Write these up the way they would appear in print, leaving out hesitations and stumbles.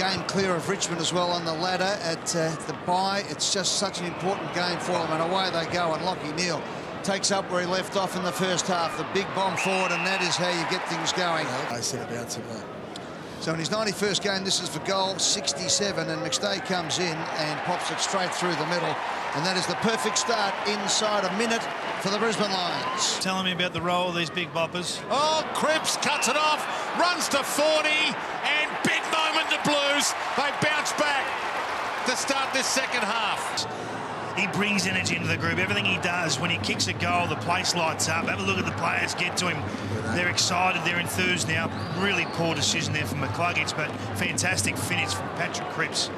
game clear of Richmond as well on the ladder at the bye. It's just such an important game for them, and away they go. And Lachie Neale takes up where he left off in the first half. The big bomb forward, and that is how you get things going. I said about him, mate. So in his 91st game, this is for goal 67, and McStay comes in and pops it straight through the middle. And that is the perfect start inside a minute for the Brisbane Lions. Telling me about the role of these big boppers. Oh, Cripps cuts it off, runs to 40, and big moment the Blues. They bounce back to start this second half. He brings energy into the group. Everything he does, when he kicks a goal, the place lights up. Have a look at the players get to him. They're excited, they're enthused now. Really poor decision there from McCluggage, but fantastic finish from Patrick Cripps.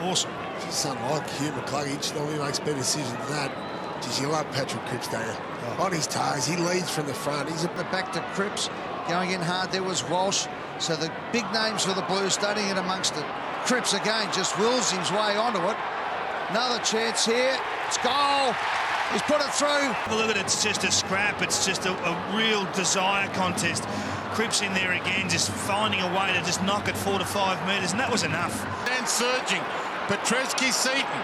Awesome. Just unlike Hugh McCluggage, normally makes better decisions than that. Geez, you love Patrick Cripps, don't you? On his toes, he leads from the front. He's at the back to Cripps, going in hard. There was Walsh. So the big names for the Blues starting in amongst it. Cripps again just wills his way onto it. Another chance here. It's goal. He's put it through. Look at it. It's just a scrap. It's just a real desire contest. Cripps in there again, just finding a way to just knock it 4 to 5 metres, and that was enough. And surging. Petrevski-Seaton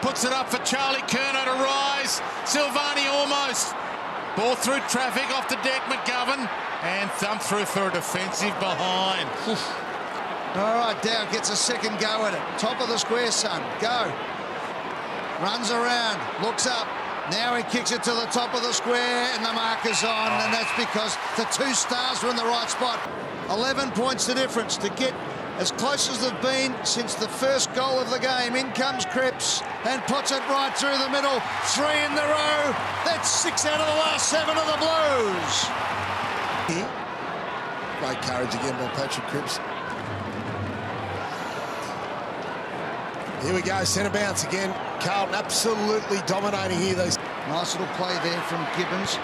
puts it up for Charlie Curnow to rise. Silvani almost. Ball through traffic off the deck, McGovern. And thump through for a defensive behind. All right, Dow gets a second go at it. Top of the square, son. Go. Runs around, looks up. Now he kicks it to the top of the square, and the marker's on, and that's because the two stars were in the right spot. 11 points the difference to get as close as they've been since the first goal of the game. In comes Cripps and puts it right through the middle. 3 in a row. That's 6 out of the last 7 of the Blues. great courage again by Patrick Cripps. Here we go, centre bounce again. Carlton absolutely dominating here. Nice little play there from Gibbons.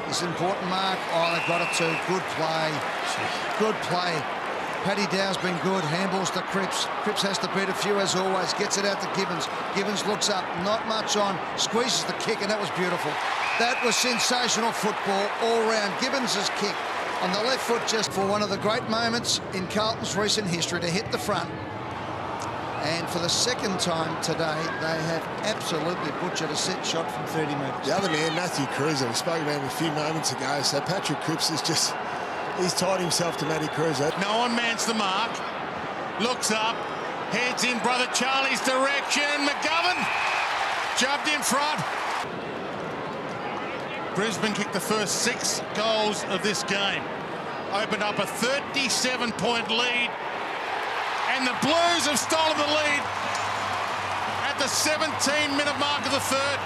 This important mark. Oh, they've got it too. Good play. Good play. Paddy Dow's been good. Handballs to Cripps. Cripps has to beat a few as always. Gets it out to Gibbons. Gibbons looks up. Not much on. Squeezes the kick, and that was beautiful. That was sensational football all round. Gibbons' kick on the left foot just for one of the great moments in Carlton's recent history to hit the front. And for the second time today, they have absolutely butchered a set shot from 30 metres. The other man, Matthew Cruiser, we spoke about him a few moments ago. So Patrick Cripps is just, he's tied himself to Matty Cruiser. No one mans the mark. Looks up, heads in brother Charlie's direction. McGovern jumped in front. Brisbane kicked the first 6 goals of this game. Opened up a 37-point lead. And the Blues have stolen the lead at the 17-minute mark of the third.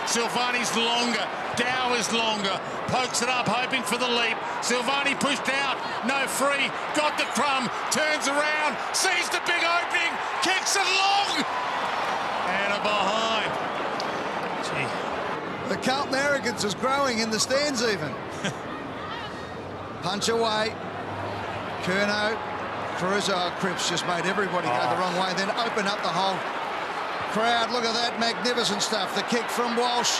Silvani's longer. Dow is longer. Pokes it up, hoping for the leap. Silvani pushed out. No free. Got the crumb. Turns around. Sees the big opening. Kicks it long. And a behind. Gee. The Carlton arrogance is growing in the stands even. Punch away. Curnow. Cruiser. Cripps just made everybody go the wrong way. Then open up the whole crowd. Look at that magnificent stuff. The kick from Walsh.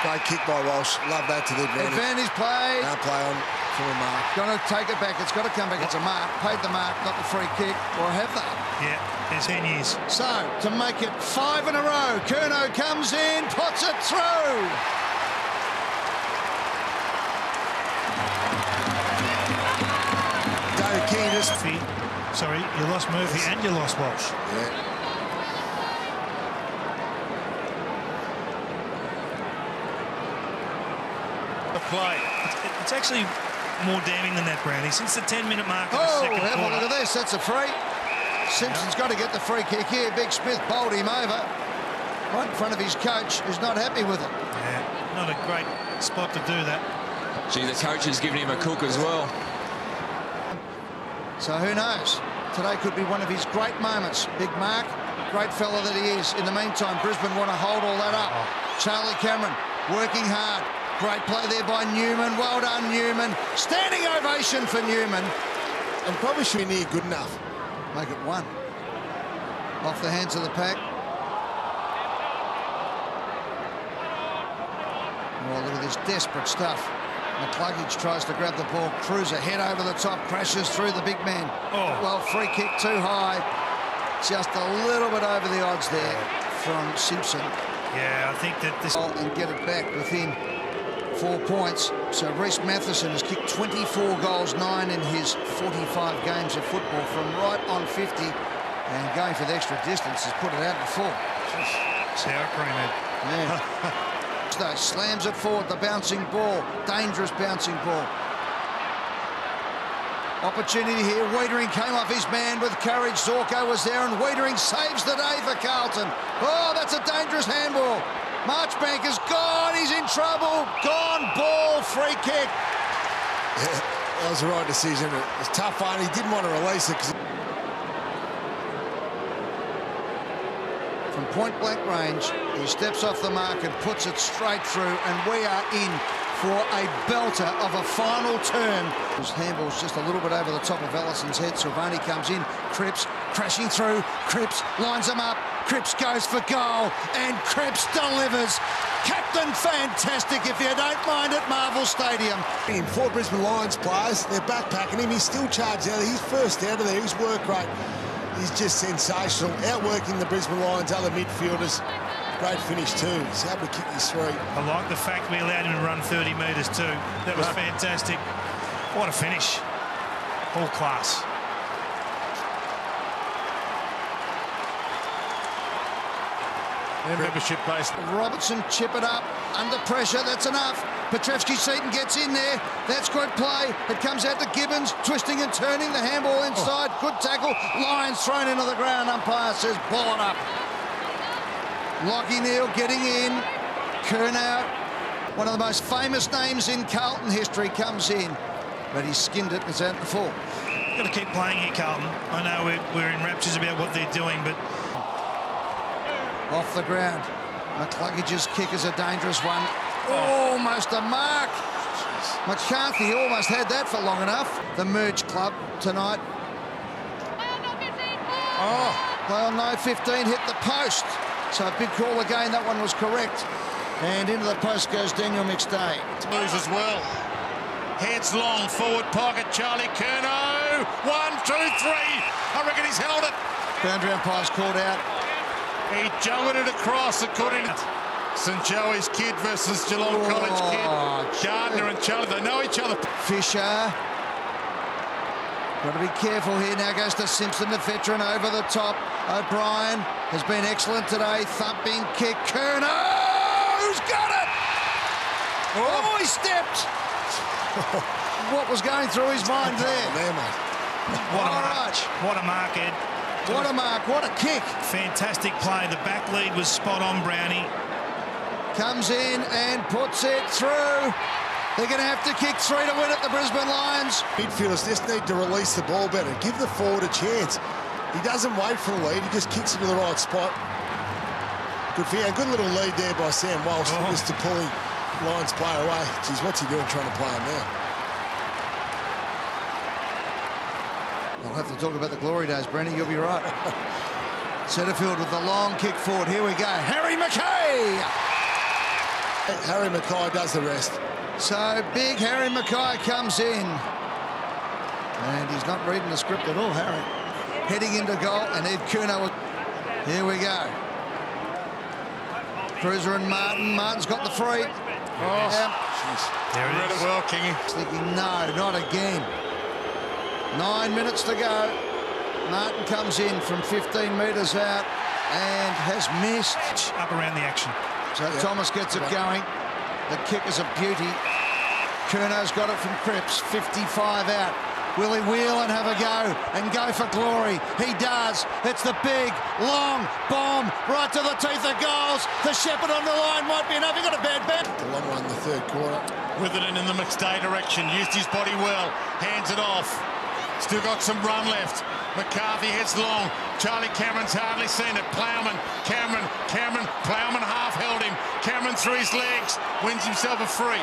Great kick by Walsh. Love that to the advantage. Advantage play. Now play on for a mark. Got to take it back. It's got to come back. It's a mark. Paid the mark, not the free kick. Or have they? Yeah, there's 10 years. So, to make it 5 in a row, Curnow comes in, puts it through. King just... Sorry, you lost Murphy and you lost Walsh. Yeah. The play. It's actually more damning than that, Brownie. Since the 10-minute mark of the second quarter. Have a look at this. That's a free. Simpson's got to get the free kick here. Big Smith bowled him over. Right in front of his coach, who's not happy with it. Yeah, not a great spot to do that. Gee, the coach has given him a cook as well. So who knows? Today could be one of his great moments. Big mark, great fella that he is. In the meantime, Brisbane want to hold all that up. Charlie Cameron working hard. Great play there by Newman. Well done, Newman. Standing ovation for Newman. And probably should be near good enough. Make it 1. Off the hands of the pack. Oh, look at this desperate stuff. McCluggage tries to grab the ball. Cruiser head over the top, crashes through the big man. Oh. Well, free kick too high. Just a little bit over the odds there from Simpson. Yeah, I think that this... And get it back within 4 points. So Reece Matheson has kicked 24 goals, 9 in his 45 games of football from right on 50. And going for the extra distance has put it out before. Sour cream, Ed. Yeah. Slams it forward, the bouncing ball, dangerous bouncing ball. Opportunity here, Wiedering came off his man with courage, Zorko was there and Wiedering saves the day for Carlton. Oh, that's a dangerous handball. Marchbank is gone, he's in trouble, gone, ball, free kick. Yeah, that was the right decision. It was a tough one, he didn't want to release it. From point-blank range, he steps off the mark and puts it straight through, and we are in for a belter of a final turn. His handball's just a little bit over the top of Allison's head. Silvani comes in, Cripps crashing through, Cripps lines him up, Cripps goes for goal, and Cripps delivers. Captain fantastic, if you don't mind, at Marvel Stadium. In 4 Brisbane Lions players, they're backpacking him, he's still charged out. He's first out of there, his work rate. He's just sensational, outworking the Brisbane Lions, other midfielders. Great finish too, he's able to kick his 3. I like the fact we allowed him to run 30 metres too. That was fantastic. What a finish. All class. Membership based. Robertson chip it up, under pressure, that's enough. Petrevski-Seaton gets in there, that's good play. It comes out to Gibbons, twisting and turning the handball inside. Good tackle, Lyons thrown into the ground, umpire says ball it up. Lockie Neal getting in, Curnow, one of the most famous names in Carlton history, comes in, but he skinned it and it's out before. Got to keep playing here, Carlton. I know we're in raptures about what they're doing, but... Off the ground, McCluggage's kick is a dangerous one. Almost a mark. McCarthy almost had that for long enough. The Merge Club tonight. Well, no 15 hit the post. So a big call again, that one was correct. And into the post goes Daniel McStay. Moves as well. Heads long, forward pocket, Charlie Curnow. 1, 2, 3. I reckon he's held it. Boundary umpire's called out. He juggled it across according to St Joey's kid versus Geelong College kid. Gardner and Charlie, they know each other. Fisher. Got to be careful here. Now goes to Simpson, the veteran, over the top. O'Brien has been excellent today. Thumping kick. Curnow's got it! Oh, he stepped! What was going through his mind there? There, mate. What a mark. What a mark, Ed. What a mark, what a kick. Fantastic play. The back lead was spot on, Brownie. Comes in and puts it through. They're going to have to kick 3 to win it, the Brisbane Lions. Midfielders just need to release the ball better. Give the forward a chance. He doesn't wait for the lead, he just kicks it to the right spot. Good for you. A good little lead there by Sam Walsh, just to pull the Lions player away. Geez, what's he doing trying to play him now? I'll have to talk about the glory days, Brenny, you'll be right. Setterfield with the long kick forward. Here we go. Harry Mackay! Harry Mackay does the rest. So big Harry Mackay comes in. And he's not reading the script at all, Harry. Heading into goal, and Ed Curnow. Here we go. Cruiser and Martin. Martin's got the free. There it Read is. it well, Kingy. Thinking, no, not again. 9 minutes to go. Martin comes in from 15 metres out and has missed. Up around the action. So Thomas gets it going. The kick is a beauty. Curnow's got it from Cripps. 55 out. Will he wheel and have a go and go for glory? He does. It's the big, long bomb right to the teeth of goals. The Shepherd on the line might be enough. He got a bad bat. The long one in the third quarter. With it in the McStay direction. Used his body well. Hands it off. Still got some run left. McCarthy heads long. Charlie Cameron's hardly seen it. Plowman, Cameron, Plowman half held him. Cameron through his legs. Wins himself a free.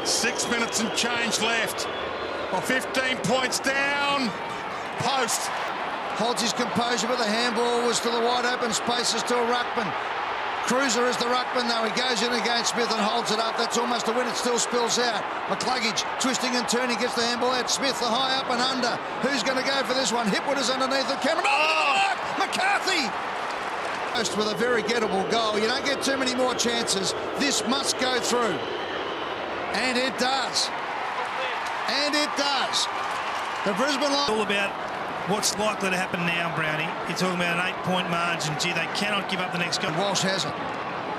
6 minutes and change left. 15 points down. Post. Holds his composure, but the handball was to the wide open spaces to a ruckman. Cruiser is the ruckman, though. He goes in against Smith and holds it up. That's almost a win. It still spills out. McCluggage twisting and turning, gets the handball out. Smith, the high up and under. Who's going to go for this one? Hipwood is underneath it. Cameron, oh! McCarthy! With a very gettable goal. You don't get too many more chances. This must go through. And it does. And it does. The Brisbane Lions... All about what's likely to happen now, Brownie. You're talking about an 8-point margin. Gee, they cannot give up the next goal. Walsh has it.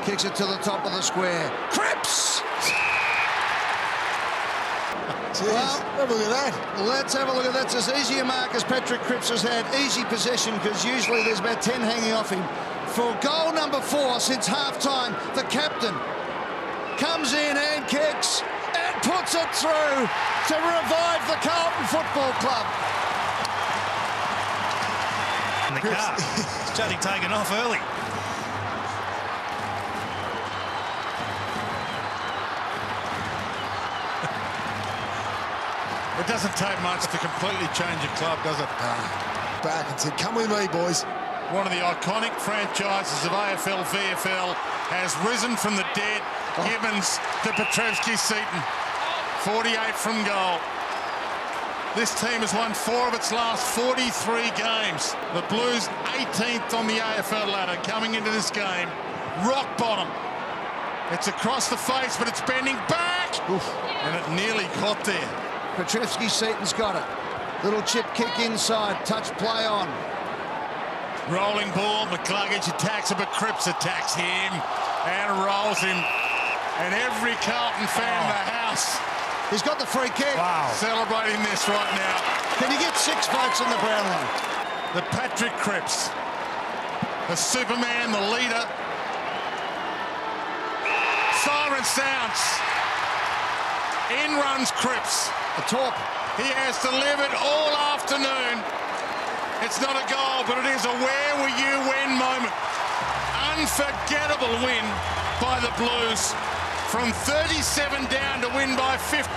Kicks it to the top of the square. Cripps! Well, have a look at that. Let's have a look at that. It's as easy a mark as Patrick Cripps has had. Easy possession, because usually there's about 10 hanging off him. For goal number 4 since half-time, the captain comes in and kicks and puts it through to revive the Carlton Football Club. In the car. It's Juddy taken off early. It doesn't take much to completely change a club, does it? Back and said, come with me, boys. One of the iconic franchises of AFL, VFL has risen from the dead. Gibbons to Petrevski-Seton. 48 from goal. This team has won 4 of its last 43 games. The Blues 18th on the AFL ladder coming into this game. Rock bottom. It's across the face, but it's bending back. Oof. And it nearly got there. Petrevski-Seton's got it. Little chip kick inside. Touch play on. Rolling ball, McCluggage attacks it, but Cripps attacks him and rolls him. And every Carlton fan in the house... He's got the free kick. Wow. Celebrating this right now. Can you get 6 votes in the Brownlow? The Patrick Cripps, the Superman, the leader. Siren sounds. In runs Cripps. The top. He has delivered all afternoon. It's not a goal, but it is a where were you when moment. Unforgettable win by the Blues. From 37 down to win by 15.